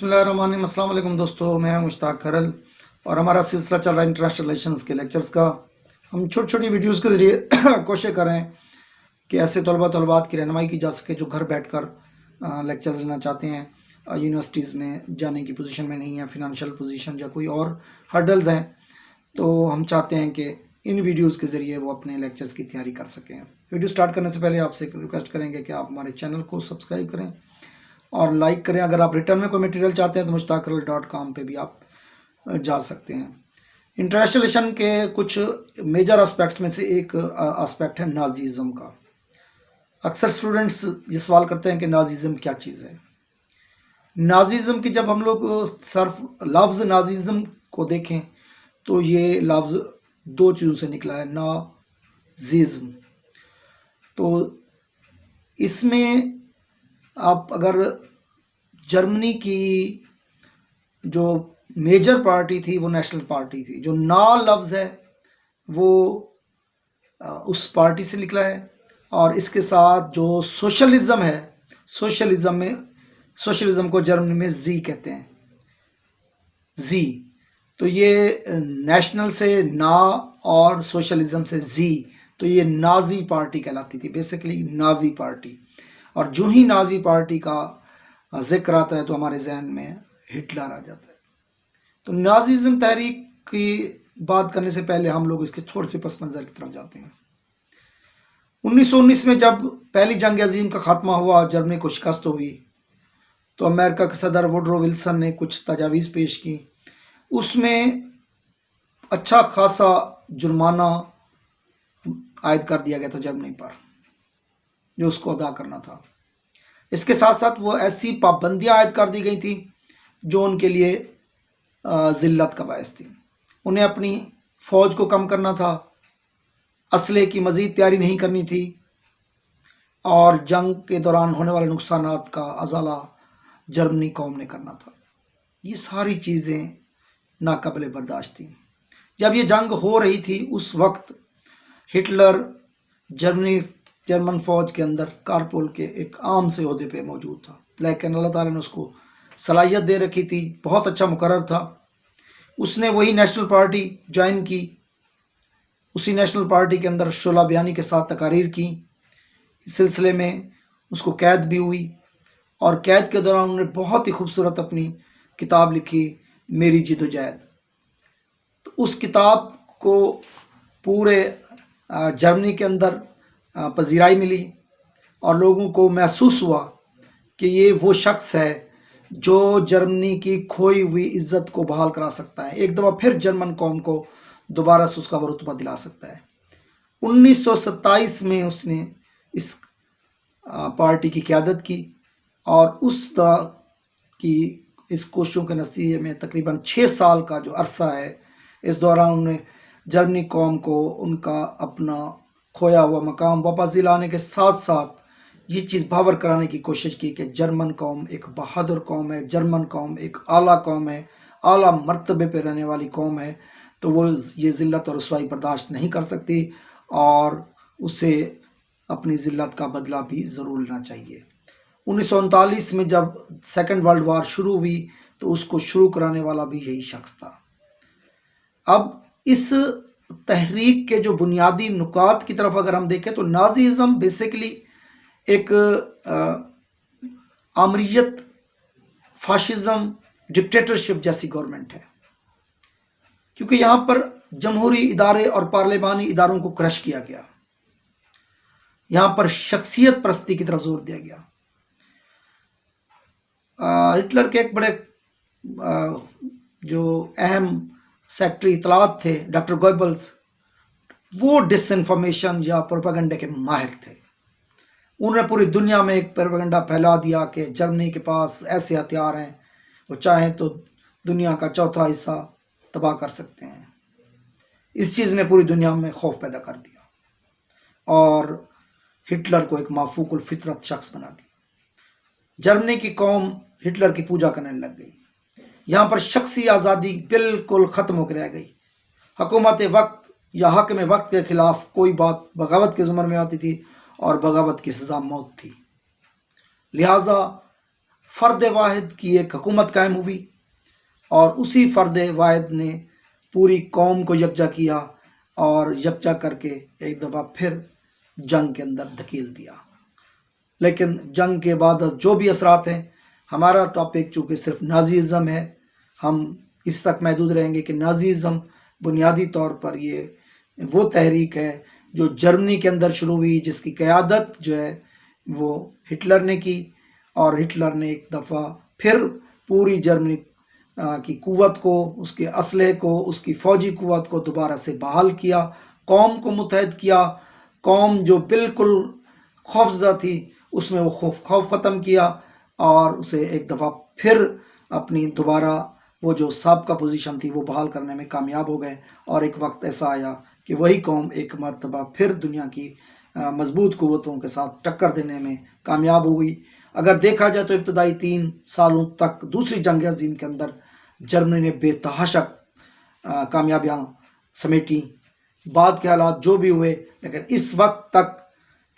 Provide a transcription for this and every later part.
बिस्मिल्लाहिर्रहमानिर्रहीम। अस्सलाम वालेकुम दोस्तों, मैं मुश्ताक खरल और हमारा सिलसिला चल रहा है इंटरनेशनल रिलेशंस के लेक्चर्स का। हम छोटी छोटी वीडियोस के ज़रिए कोशिश करें कि ऐसे तलबात की रहनुमाई की जा सके जो घर बैठ कर लेक्चर्स लेना चाहते हैं, यूनिवर्सिटीज़ में जाने की पोजीशन में नहीं है, फिनंशियल पोजीशन या कोई और हर्डल्स हैं, तो हम चाहते हैं कि इन वीडियोस के ज़रिए वो अपने लेक्चर्स की तैयारी कर सकें। वीडियो स्टार्ट करने से पहले आपसे रिक्वेस्ट करेंगे कि आप हमारे चैनल को सब्सक्राइब करें और लाइक करें। अगर आप रिटर्न में कोई मटेरियल चाहते हैं तो mushtaqkharal.com पे भी आप जा सकते हैं। इंटरनेशनल रिलेशन के कुछ मेजर एस्पेक्ट्स में से एक एस्पेक्ट है नाजीज़म का। अक्सर स्टूडेंट्स ये सवाल करते हैं कि नाजीज़म क्या चीज़ है। नाजीज़म की जब हम लोग सिर्फ लफ्ज़ नाजीज़म को देखें तो ये लफ्ज़ दो चीज़ों से निकला है, नाजीज़म। तो इसमें आप अगर जर्मनी की जो मेजर पार्टी थी वो नेशनल पार्टी थी, जो ना लफ्ज़ है वो उस पार्टी से निकला है, और इसके साथ जो सोशलिज़म है, सोशलिज़म को जर्मनी में जी कहते हैं, जी। तो ये नेशनल से ना और सोशलिज़म से जी, तो ये नाजी पार्टी कहलाती थी, बेसिकली नाजी पार्टी। और जो ही नाजी पार्टी का जिक्र आता है तो हमारे जहन में हिटलर आ जाता है। तो नाजीज़म तहरीक की बात करने से पहले हम लोग इसके थोड़े से पस मंज़र की तरफ जाते हैं। 1919 में जब पहली जंग अजीम का ख़ात्मा हुआ, जर्मनी को शिकस्त हुई, तो अमेरिका के सदर वुडरो विल्सन ने कुछ तजावीज़ पेश की। उसमें अच्छा खासा जुर्माना आयद कर दिया गया था जर्मनी पर, जो उसको अदा करना था। इसके साथ साथ वो ऐसी पाबंदियां आयद कर दी गई थी जो उनके लिए ज़िल्लत का बायस थी। उन्हें अपनी फ़ौज को कम करना था, असले की मज़ीद तैयारी नहीं करनी थी, और जंग के दौरान होने वाले नुकसानात का अज़ाला जर्मनी कौम ने करना था। ये सारी चीज़ें नाकाबिले बर्दाश्त थी। जब ये जंग हो रही थी उस वक्त हिटलर जर्मन फ़ौज के अंदर कारपोल के एक आम से ओहदे पे मौजूद था, लेकिन अल्लाह ताला ने उसको सलाहियत दे रखी थी, बहुत अच्छा मुकर्रर था। उसने वही नेशनल पार्टी ज्वाइन की, उसी नेशनल पार्टी के अंदर शोला बयानी के साथ तकारीर की। इस सिलसिले में उसको कैद भी हुई, और कैद के दौरान उन्होंने बहुत ही खूबसूरत अपनी किताब लिखी, मेरी जिदोजहद। तो उस किताब को पूरे जर्मनी के अंदर पजीराई मिली, और लोगों को महसूस हुआ कि ये वो शख्स है जो जर्मनी की खोई हुई इज़्ज़त को बहाल करा सकता है, एक दफ़ा फिर जर्मन कौम को दोबारा से उसका रुतबा दिला सकता है। 1927 में उसने इस पार्टी की क़यादत की, और उस की इस कोशिशों के नतीजे में तकरीबन 6 साल का जो अरसा है, इस दौरान उन्होंने जर्मनी कौम को उनका अपना खोया हुआ मकाम वापस दिलाने के साथ साथ ये चीज़ बावर कराने की कोशिश की कि जर्मन कौम एक बहादुर कौम है, जर्मन कौम एक आला कौम है, आला मर्तबे पे रहने वाली कौम है, तो वो ये ज़िल्लत और रुसवाई बर्दाश्त नहीं कर सकती, और उसे अपनी ज़िल्लत का बदला भी ज़रूर लेना चाहिए। 1939 में जब सेकेंड वर्ल्ड वार शुरू हुई तो उसको शुरू कराने वाला भी यही शख्स था। अब इस तहरीक के जो बुनियादी नुकात की तरफ अगर हम देखें तो नाजीज़म बेसिकली एक आमरीयत, फाशिज़म, डिक्टेटरशिप जैसी गवर्नमेंट है, क्योंकि यहाँ पर जमहूरी इदारे और पार्लिमानी इदारों को क्रश किया गया। यहाँ पर शख्सियत परस्ती की तरफ जोर दिया गया। हिटलर के एक बड़े जो अहम सेक्रेटरी इतलात थे, डॉक्टर गोयबल्स, वो डिसइंफॉर्मेशन या प्रोपेगेंडा के माहिर थे। उन्होंने पूरी दुनिया में एक प्रोपेगेंडा फैला दिया कि जर्मनी के पास ऐसे हथियार हैं, वो चाहें तो दुनिया का चौथा हिस्सा तबाह कर सकते हैं। इस चीज़ ने पूरी दुनिया में खौफ पैदा कर दिया, और हिटलर को एक माफूकुल फितरत शख्स बना दिया। जर्मनी की कौम हिटलर की पूजा करने लग गई। यहाँ पर शख्सी आज़ादी बिल्कुल ख़त्म होकर रह गई। हुकूमत वक्त या हक़ में वक्त के ख़िलाफ़ कोई बात बगावत के ज़ुमर में आती थी, और बगावत की सज़ा मौत थी। लिहाजा فرد واحد کی ایک حکومت قائم ہوئی اور اسی فرد واحد نے پوری قوم کو یکجا کیا اور یکجا کر کے ایک دفعہ پھر جنگ کے اندر دھکیل دیا۔ لیکن جنگ کے بعد جو بھی اثرات ہیں، ہمارا ٹاپک چونکہ صرف نازیزم ہے، ہم اس تک محدود رہیں گے کہ نازیزم بنیادی طور پر یہ وہ تحریک ہے جو جرمنی کے اندر شروع ہوئی، جس کی قیادت جو ہے وہ ہٹلر نے کی، اور ہٹلر نے ایک دفعہ پھر پوری جرمنی کی قوت کو، اس کے اسلحے کو، اس کی فوجی قوت کو دوبارہ سے بحال کیا، قوم کو متحد کیا، قوم جو بالکل خوفزدہ تھی اس میں وہ خوف ختم کیا، اور اسے ایک دفعہ پھر اپنی دوبارہ وہ جو سابقہ پوزیشن تھی وہ بحال کرنے میں کامیاب ہو گئے، اور ایک وقت ایسا آیا کہ وہی قوم ایک مرتبہ پھر دنیا کی مضبوط قوتوں کے ساتھ ٹکر دینے میں کامیاب ہو گئی۔ اگر دیکھا جائے تو ابتدائی 3 سالوں تک دوسری جنگ عظیم کے اندر جرمنی نے بے تحاشا کامیابیاں سمیٹیں، بعد کے حالات جو بھی ہوئے، لیکن اس وقت تک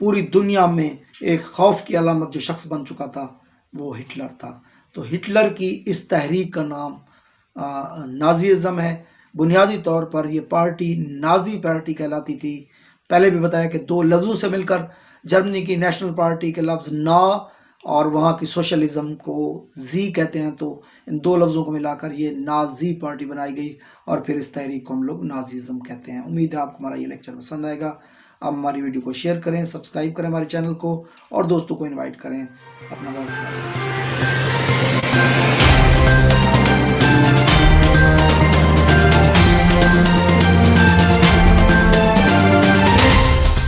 پوری دنیا میں ایک خوف کی علامت جو شخص بن چکا تھا وہ ہٹلر تھا۔ تو ہٹلر کی اس تحریک کا نام نازیزم ہے۔ بنیادی طور پر یہ پارٹی نازی پارٹی کہلاتی تھی۔ پہلے بھی بتایا کہ 2 لفظوں سے مل کر جرمنی کی نیشنل پارٹی کے لفظ نا اور وہاں کی سوشلزم کو زی کہتے ہیں، تو ان 2 لفظوں کو ملا کر یہ نازی پارٹی بنائی گئی، اور پھر اس تحریک کو ہم لوگ نازیزم کہتے ہیں۔ امید ہے آپ کو ہمارا یہ لیکچر پسند آئے گا۔ آپ ہماری ویڈیو کو شیئر کریں، سبسکرائب کریں ہمارے چینل کو، اور دوستوں کو انوائٹ کریں۔ اپنا بہت خیال رکھیں۔